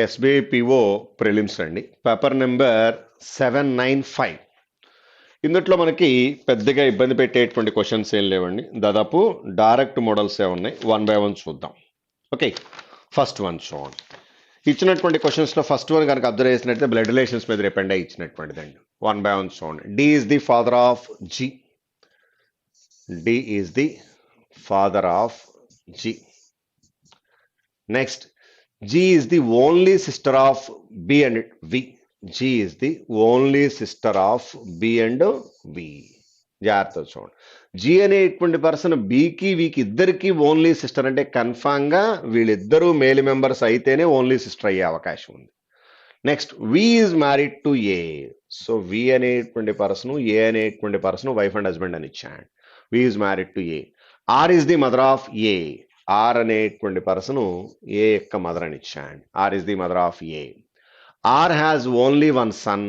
SBI PO prelims అండి. Paper number 795. ఇందుట్లో మనకి పెద్దగా ఇబ్బంది పెట్టేటువంటి క్వశ్చన్స్ ఏం లేవండి. దాదాపు డైరెక్ట్ మోడల్సే ఉన్నాయి. 1 by 1 చూద్దాం. ఓకే, ఫస్ట్ వన్ చూడండి. ఇచ్చినటువంటి క్వశ్చన్స్లో ఫస్ట్ వన్ కనుక అబ్జర్వ్ చేసినట్లయితే బ్లడ్ రిలేషన్స్ మీద డిపెండ్ అయ్యి ఇచ్చినటువంటిదండి. 1 by 1 చూడండి. D is the father of G. D is the father of G. Next, G is the only sister of B and V. G is the only sister of B and V. జాగ్రత్త చూడండి. G అనేటువంటి person బీకి వీకి ఇద్దరికి only sister అంటే కన్ఫామ్గా వీళ్ళిద్దరూ male members అయితేనే only sister అయ్యే అవకాశం ఉంది. Next, V is married to A. So V అనేటువంటి పర్సన్ ఏ అనేటువంటి పర్సన్ వైఫ్ అండ్ హస్బెండ్ అని ఇచ్చాడు. V is married to A. R is the mother of A. R అనేటువంటి పర్సన్ ఏ యొక్క మదర్ అని ఇచ్చాడు. R is the mother of A. R has only one son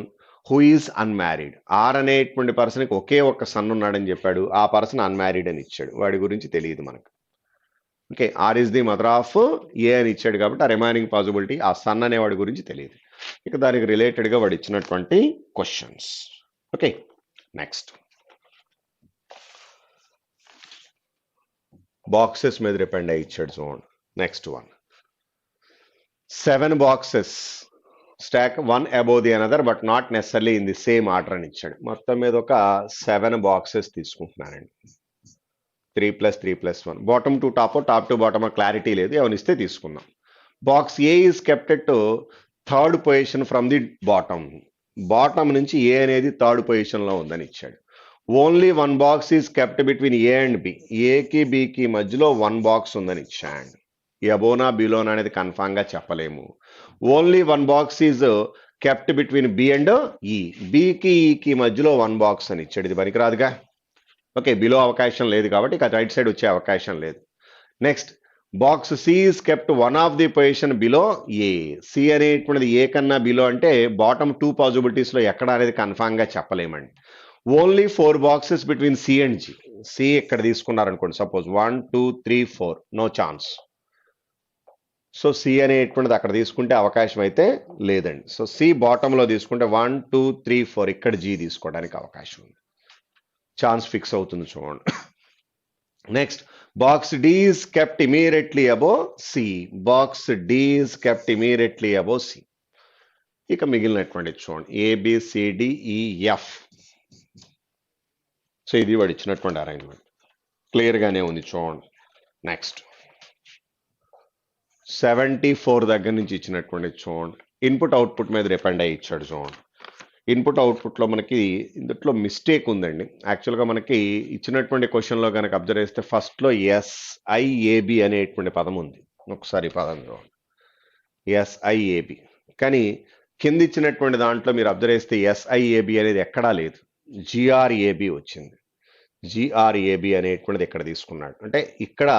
who is unmarried. R అనేటువంటి పర్సన్కి ఒకే ఒక్క sun ఉన్నాడని చెప్పాడు. ఆ పర్సన్ అన్మ్యారీడ్ అని ఇచ్చాడు. వాడి గురించి తెలియదు మనకు. Okay, R is the mother of A అని ఇచ్చాడు కాబట్టి ఆ రిమైనింగ్ పాసిబిలిటీ ఆ సన్ అనేవాడి గురించి తెలియదు. ఇక దానికి రిలేటెడ్గా వాడు ఇచ్చినటువంటి క్వశ్చన్స్. ఓకే, నెక్స్ట్ బాక్సెస్ మీద డిపెండ్ అయ్యి ఇచ్చాడు చూడండి. Next one, 7 boxes stack 1 above the another but not necessarily in the same order అని ఇచ్చాడు. మొత్తం మీద ఒక 7 బాక్సెస్ తీసుకుంటున్నానండి. 3 + 3 + 1. Bottom to top, top to bottom clarity లేదు, ఎవరిస్తే తీసుకుందాం. Box A is kept at 3rd position from the bottom. Bottom నుంచి ఏ అనేది 3rd పొజిషన్లో ఉందని ఇచ్చాడు. Only 1 box is kept between A and B. ఏకి బికి మధ్యలో 1 బాక్స్ ఉందని ఇచ్చాడు. అబోనా బిలోనా అనేది కన్ఫామ్గా చెప్పలేము. Only 1 box is kept between B and E. బికి ఈకి మధ్యలో 1 బాక్స్ అని ఇచ్చాడు. ఇది పనికిరాదుగా. ఓకే, బిలో అవకాశం లేదు కాబట్టి ఇక రైట్ సైడ్ వచ్చే అవకాశం లేదు. Next, box C is kept 1 of the position below A. C అనేటువంటిది ఏ కన్నా బిలో అంటే బాటమ్ 2 పాసిబిలిటీస్లో ఎక్కడ అనేది కన్ఫామ్గా చెప్పలేమండి. Only 4 boxes between C and G. C ఇక్కడ తీసుకున్నారనుకోండి, suppose 1 2 3 4, no chance. So C అనేటువంటిది అక్కడ తీసుకుంటే అవకాశం అయితే లేదండి. సో సి బాటంలో తీసుకుంటే 1 2 3 4 ఇక్కడ జీ తీసుకోవడానికి అవకాశం ఉంది. ఛాన్స్ ఫిక్స్ అవుతుంది చూడండి. Next, box D is kept immediately above C. Box D is kept immediately above C. ఇక మిగిలినటువంటి చూడండి, ఏబిసిడిఈఎఫ్. సో ఇది వాడు ఇచ్చినటువంటి అరేంజ్మెంట్ క్లియర్గానే ఉంది చూడండి. నెక్స్ట్, 74 దగ్గర నుంచి ఇచ్చినటువంటి చూడండి. ఇన్పుట్ అవుట్పుట్ మీద డిపెండ్ అయ్యి ఇచ్చాడు చూడండి. ఇన్పుట్ అవుట్పుట్లో మనకి ఇందులో మిస్టేక్ ఉందండి. యాక్చువల్గా మనకి ఇచ్చినటువంటి క్వశ్చన్లో కనుక అబ్జర్వ్ చేస్తే ఫస్ట్లో ఎస్ఐఏబి అనేటువంటి పదం ఉంది. ఒకసారి పదం చూడండి, ఎస్ఐఏబి. కానీ కింద ఇచ్చినటువంటి దాంట్లో మీరు అబ్జర్వ్ చేస్తే ఎస్ఐఏబి అనేది ఎక్కడా లేదు, జిఆర్ఏబి వచ్చింది. జిఆర్ఏబి అనేటువంటిది ఇక్కడ తీసుకున్నాడు. అంటే ఇక్కడ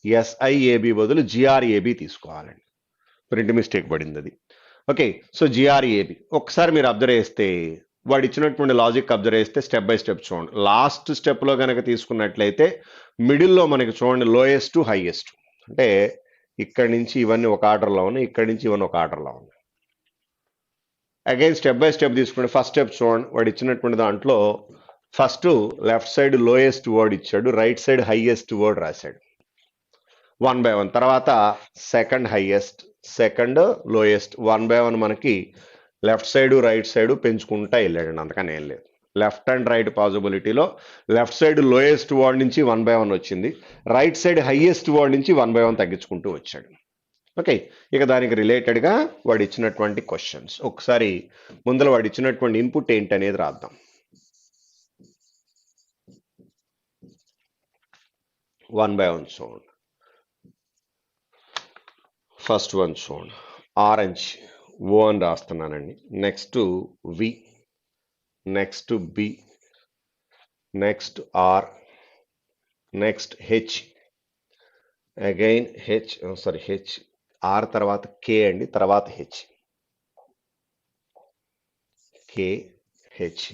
ఎస్ఐఏబి బదులు జిఆర్ఏబి తీసుకోవాలండి. ప్రింట్ మిస్టేక్ పడింది అది. ఓకే, సో జిఆర్ఏబి ఒకసారి మీరు అబ్జర్వ్ చేస్తే వాడు ఇచ్చినటువంటి లాజిక్ అబ్జర్వ్ చేస్తే స్టెప్ బై స్టెప్ చూడండి. లాస్ట్ స్టెప్లో కనుక తీసుకున్నట్లయితే మిడిల్లో మనకి చూడండి లోయెస్ట్ టు హైయెస్ట్. అంటే ఇక్కడి నుంచి ఇవన్నీ ఒక ఆర్డర్లో ఉన్నాయి, ఇక్కడి నుంచి ఇవన్నీ ఒక ఆర్డర్లో ఉన్నాయి. అగైన్ స్టెప్ బై స్టెప్ తీసుకుంటే ఫస్ట్ స్టెప్ చూడండి. వాడు ఇచ్చినటువంటి దాంట్లో first left side lowest word ఇచ్చాడు, రైట్ సైడ్ హైయెస్ట్ వర్డ్ రాశాడు 1 by 1. తర్వాత second highest, second lowest, 1 by 1 మనకి లెఫ్ట్ సైడ్ రైట్ సైడ్ పెంచుకుంటా వెళ్ళాడండి. అంతకని ఏం లేదు. లెఫ్ట్ అండ్ రైట్ పాసిబిలిటీలో లెఫ్ట్ సైడ్ లోయెస్ట్ వర్డ్ నుంచి 1 by 1 వచ్చింది, రైట్ సైడ్ హైయెస్ట్ వర్డ్ నుంచి 1 by 1 తగ్గించుకుంటూ వచ్చాడు. ఓకే, ఇక దానికి రిలేటెడ్గా వాడు ఇచ్చినటువంటి క్వశ్చన్స్ ఒకసారి ముందర వాడు ఇచ్చినటువంటి ఇన్పుట్ ఏంటి అనేది రాద్దాం. 1 by 1 చూడండి. ఫస్ట్ వన్ చూడండి, ఆరెంజ్ ఓ అని రాస్తున్నానండి. Next V, next B, next R, next H, again H, H, R తర్వాత కే అండి, తర్వాత H, K H,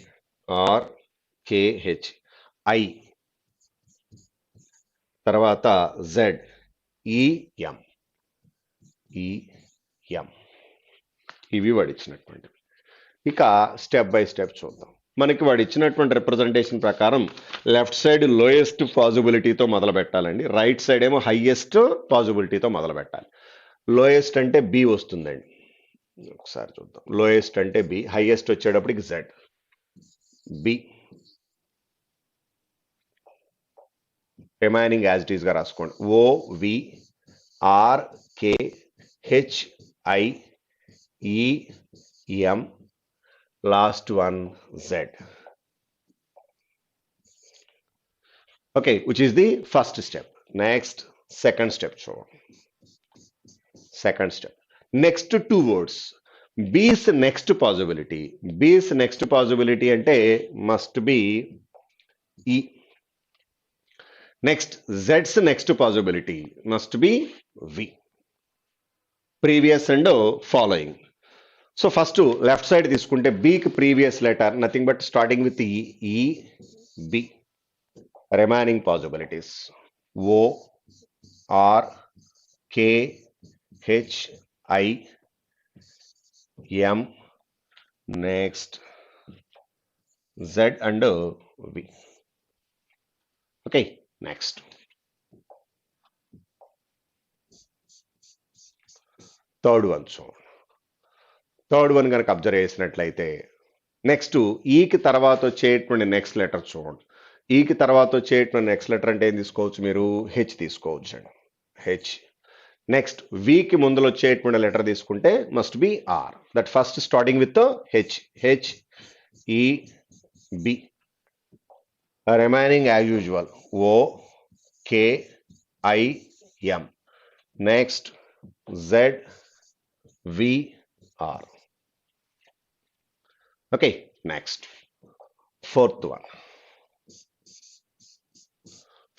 R K H, I, తర్వాత జెడ్, ఈఎం, ఈఎం. ఇవి వాడు ఇచ్చినటువంటివి. ఇక స్టెప్ బై స్టెప్ చూద్దాం. మనకి వాడు ఇచ్చినటువంటి రిప్రజెంటేషన్ ప్రకారం లెఫ్ట్ సైడ్ లోయెస్ట్ పాజిబిలిటీతో మొదలు పెట్టాలండి, రైట్ సైడ్ ఏమో హైయెస్ట్ పాజిబిలిటీతో మొదలు పెట్టాలి. లోయెస్ట్ అంటే బి వస్తుందండి. ఒకసారి చూద్దాం. లోయెస్ట్ అంటే బి, హైయెస్ట్ వచ్చేటప్పటికి Z. B remaining as it is గా రాసుకోండి. O V R K H I E M, last one Z. Okay, which is the first step. Next second step చూడండి. Second step, next two words. B's next possibility. B's next possibility అంటే must be E. Next జెడ్స్ next possibility must be V. Previous and following. So first left side తీసుకుంటే బీకి previous letter nothing but starting with E, B. Remaining possibilities O R K H I M, next Z and V. Okay, next third one చూడండి. Third one కనుక observe చేసినట్లయితే next ఈకి తర్వాత వచ్చేటువంటి next letter చూడండి. ఈకి తర్వాత వచ్చేటువంటి నెక్స్ట్ లెటర్ అంటే ఏం తీసుకోవచ్చు మీరు? హెచ్ తీసుకోవచ్చు అండి, హెచ్. నెక్స్ట్ వీకి ముందులో వచ్చేటువంటి లెటర్ తీసుకుంటే must be R. That first starting with H, H E B. Remaining as usual O K I M, next Z V R. Okay, next fourth one,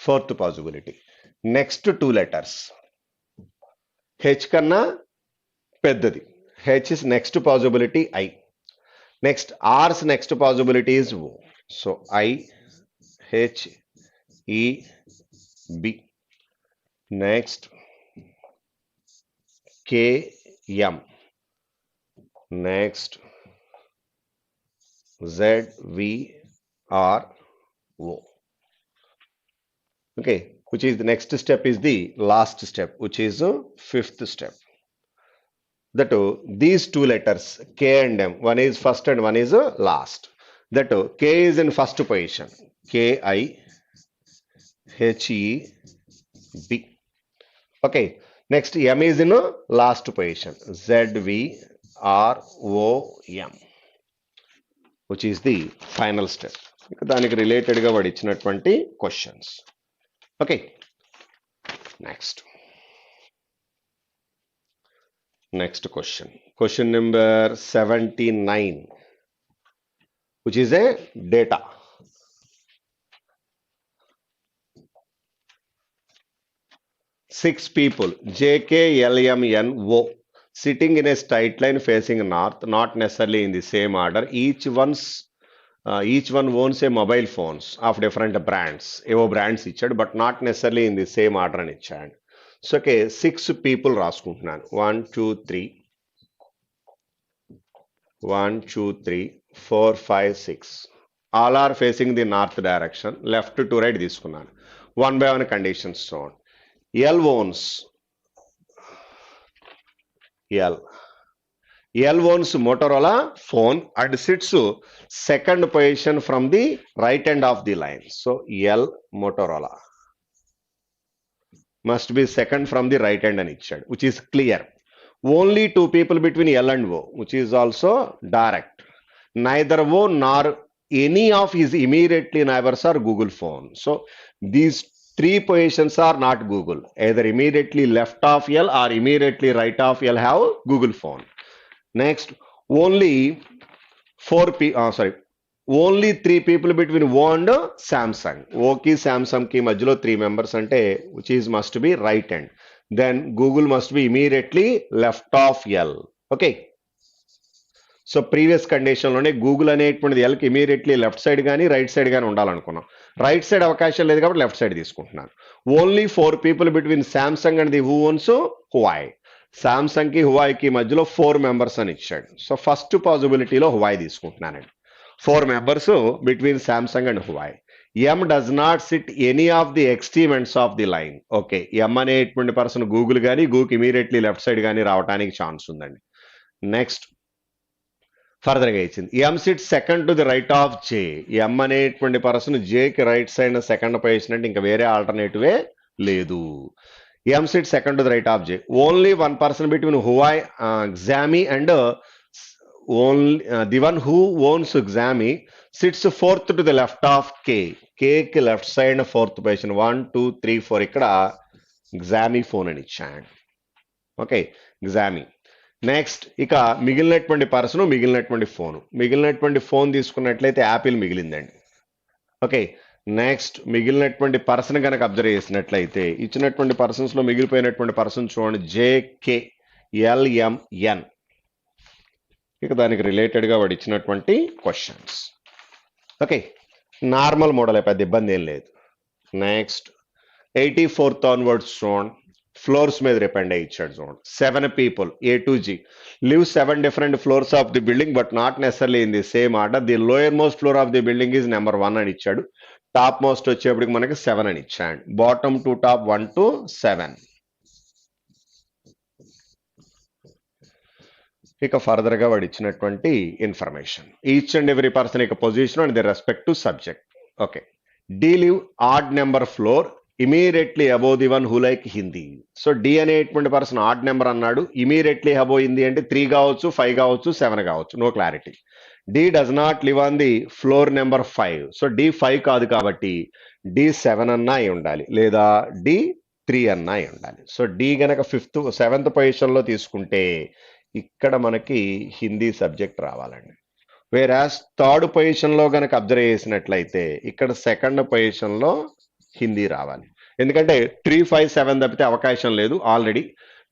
fourth possibility. Next two letters, H kanna peddadi. H is next possibility I. Next R's next possibility is O. So I H E B. Next K M. Next Z V R O. Okay, which is the next step is the last step, which is the fifth step. That these two letters K and M, one is first and one is last. That K is in first position, K I H E B. Okay, next M is in last position, Z V R O M, which is the final step. దానికి related గా వాడు ఇచ్చినటువంటి questions. Okay, next question number 79, which is a data. Six people JKLMNO sitting in a straight line facing north, not necessarily in the same order. Each one owns a mobile phones of different brands. Evo brands ichadu, but not necessarily in the same order ani ichadu. So okay, 6 people raskuntunnanu. 1 2 3 4 5 6. All are facing the north direction. Left to right తీసుకున్నాను. One by one conditions shown. L owns Motorola phone and sits second position from the right end of the line. So L Motorola must be second from the right end and ichadu, which is clear. Only two people between L and O, which is also direct. Neither O nor any of his immediately neighbors are Google phone. So these three positions are not Google. Either immediately left of L or immediately right of L have Google phone. Next, only only 3 people between O and Samsung. O ki Samsung ki majhlo 3 members ante, which is must be right hand. Then Google must be immediately left of L. Okay. So previous కండిషన్లోనే Google అనేటువంటిది ఎల్కి immediately left side కానీ right side కానీ ఉండాలనుకున్నాం. Right side అవకాశం లేదు కాబట్టి left side తీసుకుంటున్నాను. Only 4 people between Samsung and the who owns Huawei. సామ్సంగ్కి హువాయికి మధ్యలో 4 మెంబర్స్ అని ఇచ్చాడు. సో ఫస్ట్ పాసిబిలిటీలో హువాయి తీసుకుంటున్నానండి. 4 members between Samsung and Huawei. M does not sit any of the extremes of the line. Okay, M అనేటువంటి person Google కానీ గూకి immediately left side కానీ రావడానికి ఛాన్స్ ఉందండి. నెక్స్ట్ ఫర్దర్గా ఇచ్చింది M sit second to the right of J. M అనేటువంటి person జేకి right side second position అంటే ఇంకా వేరే ఆల్టర్నేటివే లేదు. M sit second to the right of J. Only one person between Huawei Xiaomi and only the one who owns Xiaomi sits fourth to the left of K. కేకి left side fourth position 1 2 3 4 ఇక్కడ Xiaomi phone అని ఇచ్చాడు. Okay, Xiaomi. Next ఇక మిగిలినటువంటి phone తీసుకున్నట్లయితే Apple మిగిలిందండి. Okay, next మిగిలినటువంటి person కనుక observe చేసినట్లయితే ఇచ్చినటువంటి పర్సన్స్ లో మిగిలిపోయినటువంటి పర్సన్ చూడండి JKLMN. ఇక దానికి రిలేటెడ్ గా వాడు ఇచ్చినటువంటి క్వశ్చన్స్. ఓకే, నార్మల్ మోడల్ పెద్ద ఇబ్బంది ఏం లేదు. నెక్స్ట్ 84th ఆన్వర్డ్స్ చూడండి, ఫ్లోర్స్ మీద డిపెండ్ అయ్యి ఇచ్చాడు చూడండి. 7 people A to G live 7 different floors of the building but not necessarily in the same order. The lower most floor of the building is number 1 అని ఇచ్చాడు. Top most వచ్చేప్పటికి మనకి 7 అని ఇచ్చాడు. Bottom to top 1 to 7. ఇక further గా వాడు ఇచ్చినటువంటి information each and every person ఇక position and the respect to subject. Okay, D live odd number floor immediately above the one who like Hindi. So D అనేటువంటి పర్సన్ ఆడ్ నెంబర్ అన్నాడు, immediately above Hindi అంటే 3 కావచ్చు 5 కావచ్చు 7 కావచ్చు, no clarity. D does not live on the floor number 5. So D 5 కాదు కాబట్టి D 7 అన్నా అయి ఉండాలి లేదా డి 3 అన్నా అయి ఉండాలి. సో డి గనక 7th పొజిషన్ లో తీసుకుంటే ఇక్కడ మనకి హిందీ సబ్జెక్ట్ రావాలండి. వేరాస్ థర్డ్ పొజిషన్ లో గనక అబ్జర్వ్ చేసినట్లయితే ఇక్కడ సెకండ్ పొజిషన్ లో హిందీ రావాలి. ఎందుకంటే 3 5 7 తప్పితే అవకాశం లేదు ఆల్రెడీ.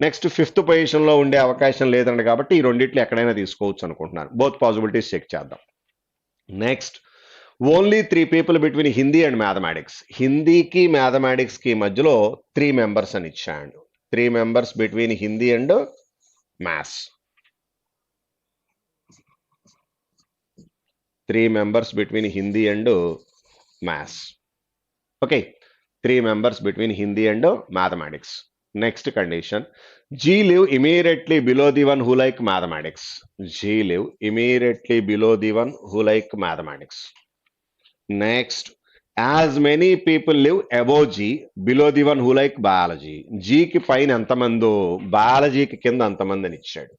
నెక్స్ట్ 5th పొజిషన్ లో ఉండే అవకాశం లేదండి కాబట్టి ఈ రెండిట్లు ఎక్కడైనా తీసుకోవచ్చు అనుకుంటున్నాను. బోత్ పాసిబిలిటీస్ చెక్ చేద్దాం. Next only 3 people between Hindi and mathematics. హిందీకి మ్యాథమెటిక్స్ కి మధ్యలో 3 members అని ఇచ్చాడు. 3 members between Hindi and maths. 3 members between Hindi and maths. Okay, 3 members between Hindi and mathematics. Next condition G live immediately below the one who like mathematics. G live immediately below the one who like mathematics. Next as many people live above G below the one who like biology. జీకి పైన ఎంతమందో బయాలజీకి కింద అంతమంది అని ఇచ్చాడు.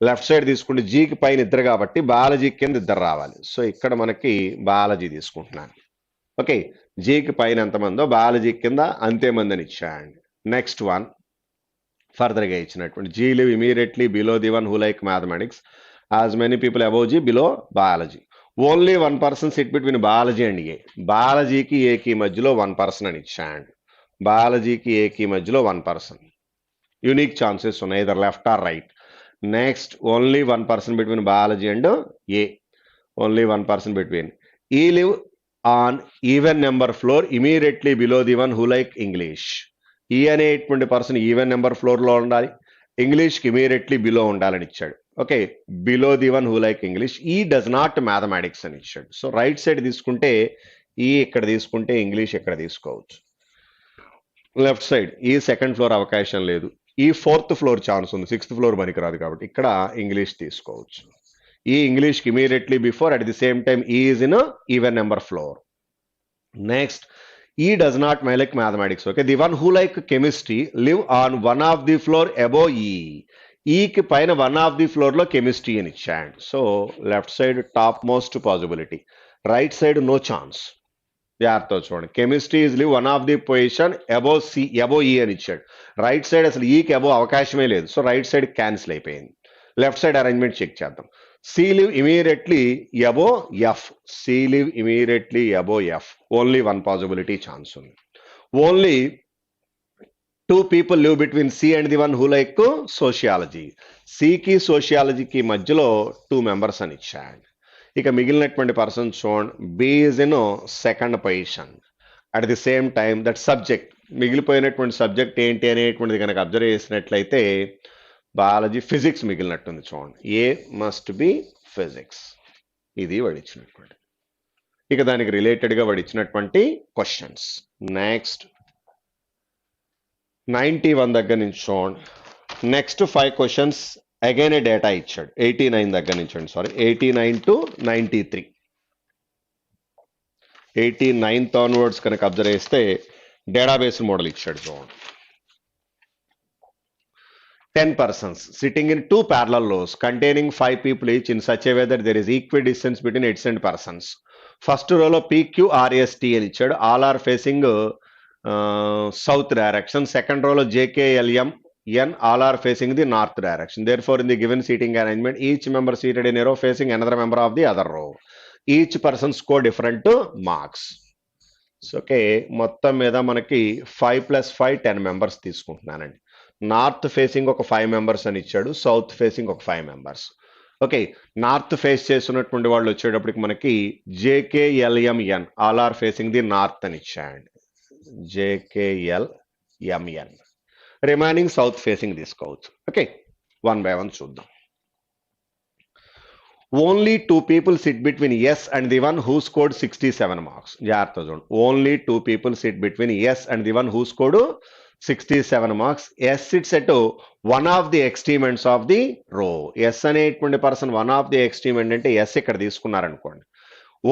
Left side తీసుకుంటే జీకి పైన 2 కాబట్టి బయాలజీ కింద 2 రావాలి. సో ఇక్కడ మనకి బయాలజీ తీసుకుంటున్నాను. ఓకే, జీకి పైన ఎంతమందో బయాలజీ కింద అంతే మంది అని ఇచ్చాడు. నెక్స్ట్ వన్ ఫర్దర్గా ఇచ్చినటువంటి G live immediately below the one who like mathematics as many people above G below biology. Only 1 person sit between biology and A. బయాలజీకి ఏకి మధ్యలో 1 person అని ఇచ్చాడు. బయాలజీకి ఏకి మధ్యలో 1 person. యూనిక్ ఛాన్సెస్ ఉన్నాయి, either left or right. Next only 1 person between biology and A. Only 1 person between. E live on even number floor immediately below the one who like English. E అనేటువంటి person even number floor లో ఉండాలి, ఇంగ్లీష్కి immediately below ఉండాలని ఇచ్చాడు. Okay, below the one who like English. ఈ does not mathematics అని ఇచ్చాడు. So right side తీసుకుంటే ఈ ఇక్కడ తీసుకుంటే ఇంగ్లీష్ ఇక్కడ తీసుకోవచ్చు. లెఫ్ట్ సైడ్ ఈ 2nd floor అవకాశం లేదు, ఈ 4th floor ఛాన్స్ ఉంది, 6th floor పనికిరాదు కాబట్టి ఇక్కడ ఇంగ్లీష్ తీసుకోవచ్చు. ఈ ఇంగ్లీష్కి immediately before at the same time E is in even number floor. Next E does not like mathematics. Okay, the one who like chemistry live on one of the floor above E. ఈకి పైన 1 of the floor లో chemistry అని ఇచ్చాడు. So left side top most possibility, right side no chance. జాగ్రత్త చూడండి, chemistry is live 1 of the position above C above ఈ అని ఇచ్చాడు. రైట్ సైడ్ అసలు ఈకి అబోవ్ అవకాశమే లేదు. సో రైట్ సైడ్ క్యాన్సిల్ అయిపోయింది. లెఫ్ట్ సైడ్ అరేంజ్మెంట్ చెక్ చేద్దాం. C live immediately above F. C live immediately above F. Only 1 possibility chance ఉంది. Only 2 people live between C and the one who like sociology. సికి సోషియాలజీకి మధ్యలో 2 members అని ఇచ్చాడు. ఇక మిగిలినటువంటి person చూడండి, B is in 2nd position. At the same time that subject మిగిలిపోయినటువంటి subject ఏంటి అనేటువంటిది కనుక అబ్జర్వ్ చేసినట్లయితే బయాలజీ, ఫిజిక్స్ మిగిలినట్టుంది చూడండి. ఏ మస్ట్ బి ఫిజిక్స్, ఇది వాడు ఇచ్చినటువంటి. ఇక దానికి రిలేటెడ్గా వాడు ఇచ్చినటువంటి క్వశ్చన్స్. నెక్స్ట్ 91 దగ్గర నుంచి చూడండి. నెక్స్ట్ 5 క్వశ్చన్స్ అగైన్ ఏ డేటా ఇచ్చాడు. 89 దగ్గర నుంచి అండి, సారీ 89 to 93. 89th ఆన్వర్డ్స్ కనుక అబ్జర్వ్ చేస్తే డేటాబేస్ మోడల్ ఇచ్చాడు చూడండి. 10 persons sitting in 2 parallel rows containing 5 people each in such a way that there is equidistance between adjacent persons. First row lo PQRST అని ఇచ్చాడు. All are facing south direction. Second row lo JKLM N, all are facing the north direction. Therefore, in the given seating arrangement, each member seated in a row facing another member of the other row. Each person score different marks. So, okay, మొత్తం మీద మనకి 5 + 5 10 members తీసుకుంటున్నానండి. North facing ఒక 5 members అని ఇచ్చాడు, south facing ఒక 5 members. Okay, north face చేస్తున్నటువంటి వాళ్ళు వచ్చేటప్పటికి మనకి JKLMN, all are facing the north అని ఇచ్చాడు. JKLMN. రిమైనింగ్ సౌత్ ఫేసింగ్ తీసుకోవచ్చు. ఓకే, 1 by 1 చూద్దాం. Only 2 people sit between S and the one who scored 67 marks. జాగ్రత్త చూడండి. Only 2 people sit between S and the one who scored 67 marks. S sits at one of the extrements of the row. S అనేటువంటి person one of the extreme అంటే S ఇక్కడ తీసుకున్నారనుకోండి.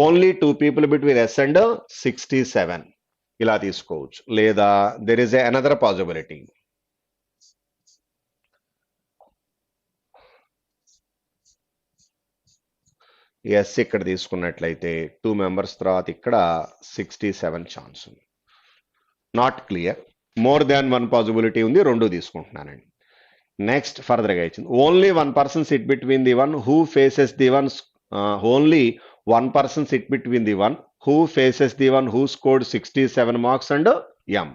ఓన్లీ 2 people between S and 67 ఇలా తీసుకోవచ్చు. లేదా there is another possibility. S ఇక్కడ తీసుకున్నట్లయితే 2 మెంబర్స్ తర్వాత ఇక్కడ 67 ఛాన్స్ ఉంది. Not clear. More than 1 possibility ఉంది, 2 తీసుకుంటున్నానండి. నెక్స్ట్ ఫర్దర్గా ఇచ్చింది. Only 1 person sit between the one who faces the one, only 1 person sit between the one who faces the one who scored 67 marks and M.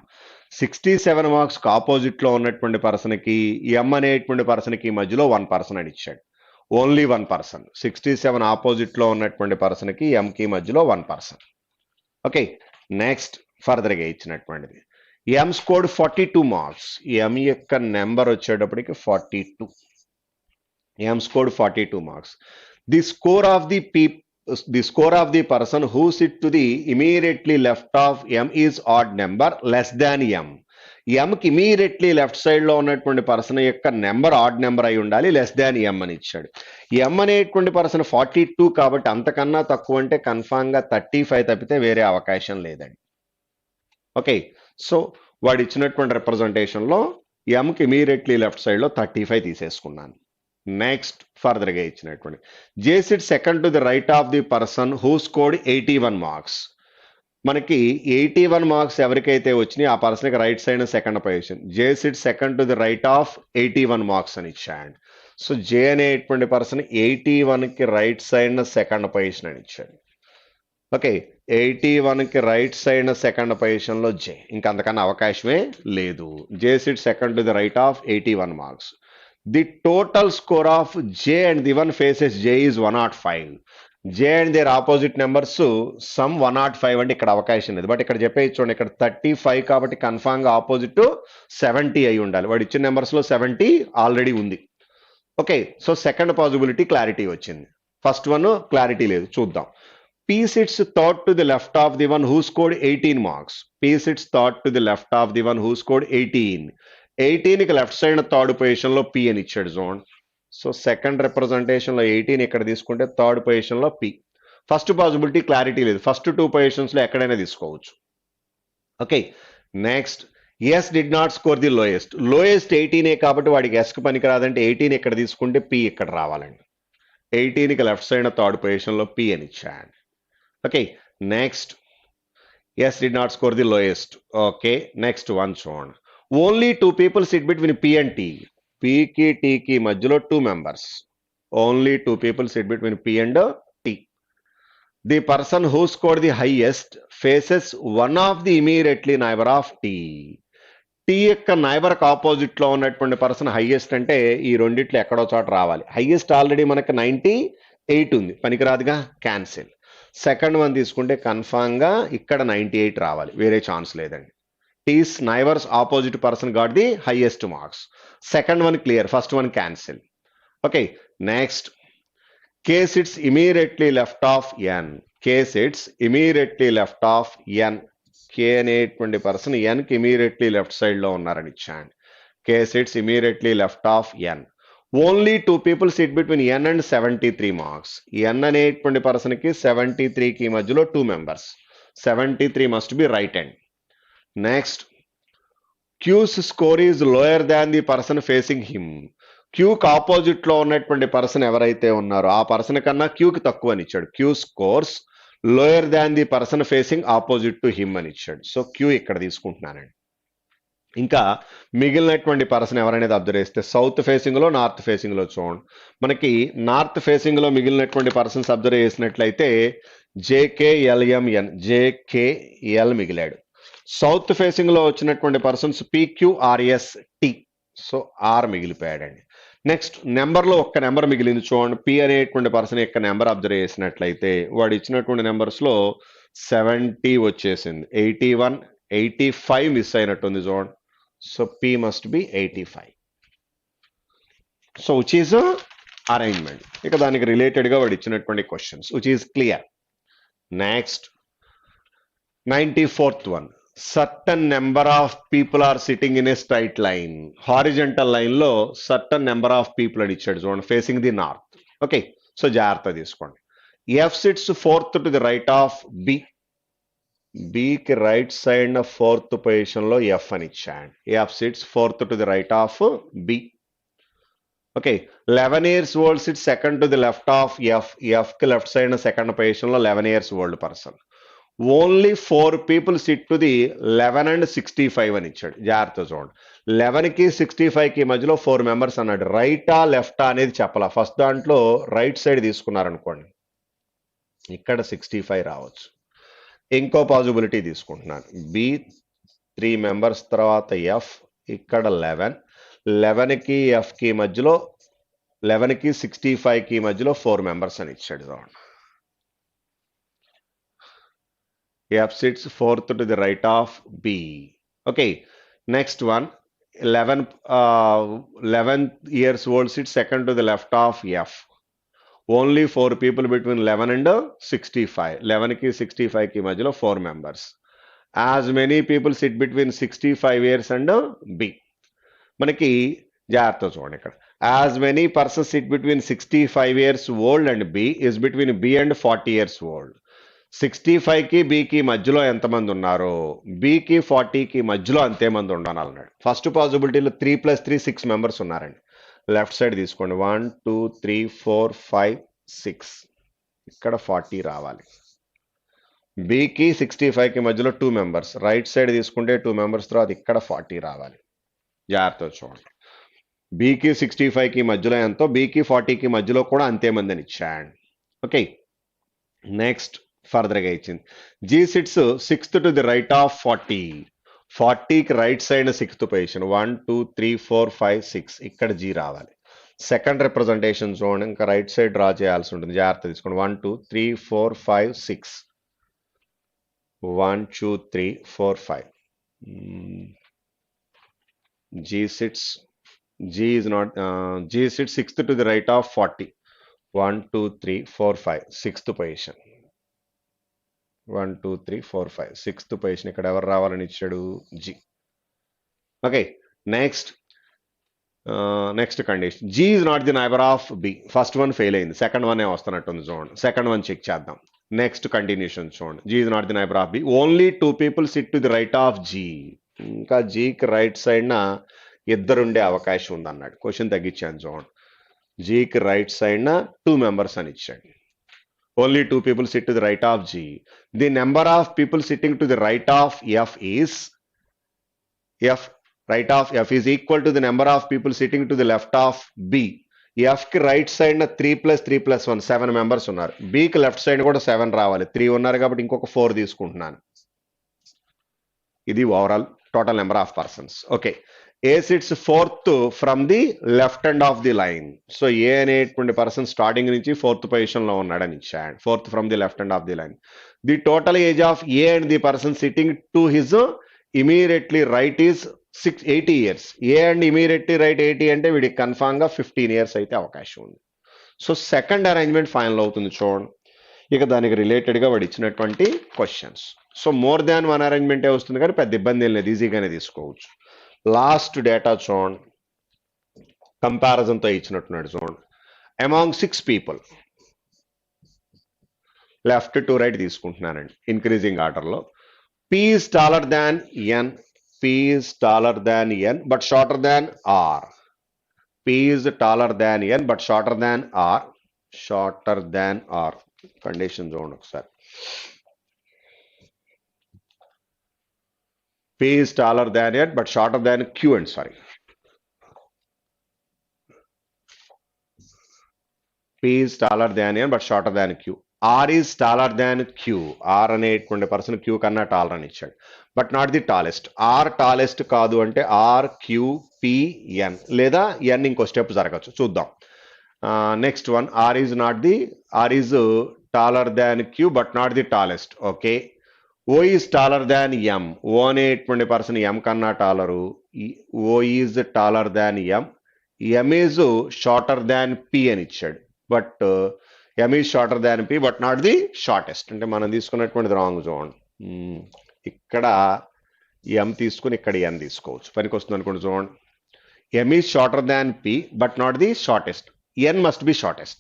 67 మార్క్స్కి ఆపోజిట్లో ఉన్నటువంటి పర్సన్కి ఎం అనేటువంటి పర్సన్కి మధ్యలో 1 person అని ఇచ్చాడు. Only 1 person. 67 ఆపోజిట్లో ఉన్నటువంటి పర్సన్కి ఎంకి మధ్యలో 1 person. ఓకే, నెక్స్ట్ ఫర్దర్గా ఇచ్చినటువంటిది. ఎం స్కోర్డ్ 42 మార్క్స్. ఎం యొక్క నెంబర్ వచ్చేటప్పటికి 42. M scored 42 marks. The score of the person who sit to the immediately left of M is odd number less than M. ఎంకి ఇమీడియట్లీ లెఫ్ట్ సైడ్ లో ఉన్నటువంటి person యొక్క number odd number అయి ఉండాలి, less than ఎం అని ఇచ్చాడు. ఎం అనేటువంటి person 42 కాబట్టి అంతకన్నా తక్కువ అంటే కన్ఫామ్ గా 35 తప్పితే వేరే అవకాశం లేదండి. ఓకే, సో వాడు ఇచ్చినటువంటి రిప్రజెంటేషన్ లో ఎంకి ఇమీడియట్లీ లెఫ్ట్ సైడ్ లో 35 తీసేసుకున్నాను. నెక్స్ట్ ఫర్దర్ గా ఇచ్చినటువంటి J sit second to the right of the person who scored 81 marks. మనకి 81 మార్క్స్ ఎవరికైతే వచ్చినాయి ఆ పర్సన్కి right side second position. J sit second to the right of 81 marks అని ఇచ్చాడు. సో జే అనేటువంటి పర్సన్ 81కి రైట్ సైడ్ సెకండ్ పొజిషన్ అని ఇచ్చాడు. ఓకే, 81కి రైట్ సైడ్ సెకండ్ పొజిషన్ లో జే, ఇంకా అంతకన్నా అవకాశమే లేదు. J sit second to the right of 81 marks. The total score of J and the one faces J is 105. J and their opposite numbers sum 105 అంటే ఇక్కడ అవకాశం లేదు. బట్ ఇక్కడ చెప్పే చూడండి, ఇక్కడ 35 కాబట్టి కన్ఫామ్ గా ఆపోజిట్ 70 అయి ఉండాలి. వాడు ఇచ్చిన నెంబర్స్ లో 70 ఆల్రెడీ ఉంది. Okay, so second possibility clarity వచ్చింది. ఫస్ట్ వన్ క్లారిటీ లేదు, చూద్దాం. P sits third to the left of the one who scored 18 marks. P sits third to the left of the one who scored 18. 18కి left side third position లో P అని ఇచ్చాడు zone. So second representation లో 18 ఇక్కడ తీసుకుంటే third position లో P. First possibility clarity లేదు, first 2 positions లో ఎక్కడైనా తీసుకోవచ్చు. Okay, next S did not score the lowest. Lowest 18 కాబట్టి వాడికి ఎస్కి పనికి రాదంటే 18 ఇక్కడ తీసుకుంటే P ఇక్కడ రావాలండి. 18కి లెఫ్ట్ సైడ్ థర్డ్ పొజిషన్ లో P అని ఇచ్చాడు. Okay, next S did not score the lowest. Okay, next one చూడండి. Only 2 people sit between P and T. Pకి Tకి మధ్యలో 2 members. Only 2 people sit between P and T. The person who scored the highest faces one of the immediately neighbour of T. T యొక్క నైబర్కి opposite లో ఉన్నటువంటి person highest అంటే ఈ రెండిట్లో ఎక్కడో చోట రావాలి. హైయెస్ట్ ఆల్రెడీ మనకి 98 ఉంది, పనికిరాదుగా, క్యాన్సిల్. సెకండ్ వన్ తీసుకుంటే కన్ఫామ్ గా ఇక్కడ 98 రావాలి, వేరే ఛాన్స్ లేదండి. T's neighbor's opposite person got the highest marks. Second one clear, first one cancel. Okay, next. K sits immediately left of N. K sits immediately left of N. K అనేటువంటి person N కి immediately left side లో ఉన్నారని ఇచ్చాను. K sits immediately left of N. Only two people sit between N and 73 marks. N అనేటువంటి person కి 73 కి మధ్యలో 2 members. 73 must be right hand. Next. Q's score is lower than the person facing him. క్యూకి opposite లో ఉన్నటువంటి person ఎవరైతే ఉన్నారో ఆ పర్సన్ కన్నా క్యూకి తక్కువ అని ఇచ్చాడు. Q scores lower than the person facing opposite to him అని ఇచ్చాడు. సో క్యూ ఇక్కడ తీసుకుంటున్నానండి. ఇంకా మిగిలినటువంటి పర్సన్ ఎవరనేది అబ్జర్వ్ చేస్తే సౌత్ ఫేసింగ్ లో నార్త్ ఫేసింగ్ లో చూడండి. మనకి నార్త్ ఫేసింగ్ లో మిగిలినటువంటి పర్సన్స్ అబ్జర్వ్ చేసినట్లయితే జేకేఎల్ఎంఎన్ జేకేఎల్ మిగిలాడు. సౌత్ ఫేసింగ్ లో వచ్చినటువంటి persons P Q R S T, so R మిగిలిపోయాడండి. నెక్స్ట్ నెంబర్లో ఒక్క నెంబర్ మిగిలింది చూడండి. పి అనేటువంటి పర్సన్ యొక్క నెంబర్ అబ్జర్వ్ చేసినట్లయితే వాడు ఇచ్చినటువంటి నెంబర్స్లో 70 వచ్చేసింది. 81, 85 మిస్ అయినట్టుంది చూడండి. So P must be 85. So which is arrangement. ఇక దానికి రిలేటెడ్గా వాడు ఇచ్చినటువంటి questions which is clear. Next 94th one. Certain number of people are sitting in a straight line. Horizontal line లో certain number of people అని ఇచ్చాడు చూడండి, facing the north. Okay, so జాగ్రత్త తీసుకోండి. F sits fourth to the right of B. B కి right side fourth position లో F అని ఇచ్చాడు. F sits fourth to the right of B. Okay, 11 years old sits second to the left of F. F కి left side second position లో 11 years old person. Only 4 people sit to the 11 and 65 అని ఇచ్చాడు. జాగ్రత్త చూడండి, 11 కి 65 కి మధ్యలో 4 members అన్నాడు. రైటా లెఫ్టా అనేది చెప్పాల. ఫస్ట్ దాంట్లో రైట్ సైడ్ తీసుకున్నారనుకోండి, ఇక్కడ 65 రావచ్చు. ఇంకో పాసిబిలిటీ తీసుకుంటున్నాను. బి 3 members తర్వాత ఎఫ్, ఇక్కడ 11, 11 కి ఎఫ్ కి మధ్యలో 11 కి 65 కి మధ్యలో 4 members అని ఇచ్చాడు చూడండి. F sits fourth to the right of B. Okay, next one, 11 years old sits second to the left of F. Only 4 people between 11 and 65. 11 ki 65 ki majlo 4 members. As many people sit between 65 years and B. మనకి జాగ్రత్త చూడండి ఇక్కడ. As many persons sit between 65 years old and B is between B and 40 years old. 65 కి బీకి మధ్యలో ఎంతమంది ఉన్నారో బీకి 40 కి మధ్యలో అంతే మంది ఉండాలన్నాడు. ఫస్ట్ పాసిబిలిటీలో 3 + 3 6 members ఉన్నారండి. లెఫ్ట్ సైడ్ తీసుకోండి. 1 2 3 4 5 6, ఇక్కడ 40 రావాలి. బీకి 65 కి మధ్యలో 2 members, రైట్ సైడ్ తీసుకుంటే 2 members తర్వాత ఇక్కడ 40 రావాలి. జాగ్రత్త చూడండి, బీకి 65 కి మధ్యలో ఎంతో బీకి 40 కి మధ్యలో కూడా అంతే మంది అని ఇచ్చాడు. ఓకే, నెక్స్ట్ ఫర్దర్గా ఇచ్చింది. G sits 6th to the right of 40. 40కి రైట్ సైడ్ 6th పొజిషన్. 1 2 3 4 5 6, ఇక్కడ జీ రావాలి. సెకండ్ రిప్రజెంటేషన్ చూడండి, ఇంకా రైట్ సైడ్ డ్రా చేయాల్సి ఉంటుంది. జాగ్రత్త తీసుకోండి. 1 2 3 4 5 6, 1 2 3 4 5. G sits, G is not, G sits 6th to the right of 40. 1 2 3 4 5, 6th position. 1 2 3 4 5, 6th position. ఇక్కడ ఎవరు రావాలని ఇచ్చాడు? G. Okay, next condition. G is not the neighbour of B. First one fail అయింది, second one వస్తున్నట్టుంది చూడండి. Second one check చేద్దాం. Next continuation చూడండి. G is not the neighbour of B. Only 2 people sit to the right of G. ఇంకా జీకి right సైడ్న ఇద్దరుండే అవకాశం ఉంది అన్నాడు. క్వశ్చన్ తగ్గించాను చూడండి. జీకి రైట్ సైడ్న 2 members అని ఇచ్చాడు. Only 2 people sit to the right of G. The number of people sitting to the right of F is right of F is equal to the number of people sitting to the left of B. F కి right side 3 + 3 + 1 7 members ఉన్నారు. B కి left side కూడా 7 రావాలి. 3 ఉన్నారు కాబట్టి ఇంకొక 4 తీసుకుంటున్నాను. ఇది overall total number of persons. Okay, A sits fourth from the left end of the line. So A అనేటువంటి పర్సన్ స్టార్టింగ్ నుంచి 4th పొజిషన్ లో ఉన్నాడని ఇచ్చాడు. 4th from the left end of the line. The total age of A and the person sitting to his immediately right is 80 years. A and immediately right 80 అంటే వీడికి కన్ఫామ్గా 15 years అయితే అవకాశం ఉంది. సో సెకండ్ అరేంజ్మెంట్ ఫైనల్ అవుతుంది చూడండి. ఇక దానికి రిలేటెడ్గా వాడు ఇచ్చినటువంటి questions. So more than one అరేంజ్మెంటే వస్తుంది కానీ పెద్ద ఇబ్బంది ఏం లేదు, ఈజీగానే తీసుకోవచ్చు. లాస్ట్ డేటా చూడండి, కంపారిజన్తో ఇచ్చినట్టున్నాడు చూడండి. Among 6 people left to right తీసుకుంటున్నానండి ఇంక్రీజింగ్ ఆర్డర్లో. P is taller than N, P is taller than N but shorter than R. P is taller than N but shorter than R. Shorter than R. Condition zone ఒకసారి. P is taller than N but shorter than Q and sorry. P is taller than N but shorter than Q. R is taller than Q. R అనేటువంటి person Q కన్నా taller అని ఇచ్చాడు, but not the tallest. R tallest కాదు అంటే R Q P N లేదా N ఇంకో step జరగచ్చు, చూద్దాం. Next one, R is taller than Q but not the tallest. Okay. O is taller than M. O అనేటువంటి person M కన్నా టాలరు. O is taller than M. M is shorter than P అని ఇచ్చాడు, but M is shorter than P but not the shortest. అంటే మనం తీసుకున్నటువంటిది wrong చూడండి. ఇక్కడ M తీసుకుని ఇక్కడ N తీసుకోవచ్చు, పనికి వస్తుంది అనుకోండి చూడండి. M is shorter than P but not the shortest. N must be shortest.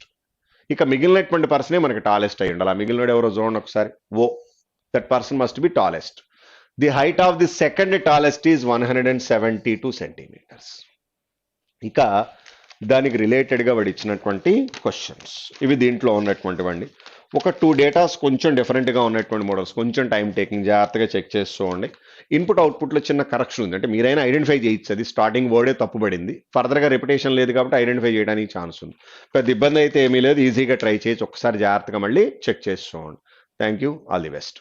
ఇక మిగిలినటువంటి పర్సనే మనకి టాలెస్ట్ అయ్యి ఉండాలి. మిగిలినడు ఎవరో చూడండి ఒకసారి. O, that person must be tallest. The height of the second tallest is 172 centimeters. ఇక దానికి రిలేటెడ్గా వాడు ఇచ్చినటువంటి క్వశ్చన్స్ ఇవి దీంట్లో ఉన్నటువంటివండి. ఒక 2 డేటాస్ కొంచెం డిఫరెంట్గా ఉన్నటువంటి మోడల్స్, కొంచెం టైం టేకింగ్, జాగ్రత్తగా చెక్ చేసుకోండి. ఇన్పుట్ అవుట్పుట్లో చిన్న కరెక్షన్ ఉంది, అంటే మీరైనా ఐడెంటిఫై చేయొచ్చు. అది స్టార్టింగ్ వర్డే తప్పుపడింది, ఫర్దర్గా రిపిటేషన్ లేదు కాబట్టి ఐడెంటిఫై చేయడానికి ఛాన్స్ ఉంది. పెద్ద ఇబ్బంది అయితే ఏమీ లేదు, ఈజీగా ట్రై చేయొచ్చు. ఒకసారి జాగ్రత్తగా మళ్ళీ చెక్ చేసుకోండి. Thank you, all the best.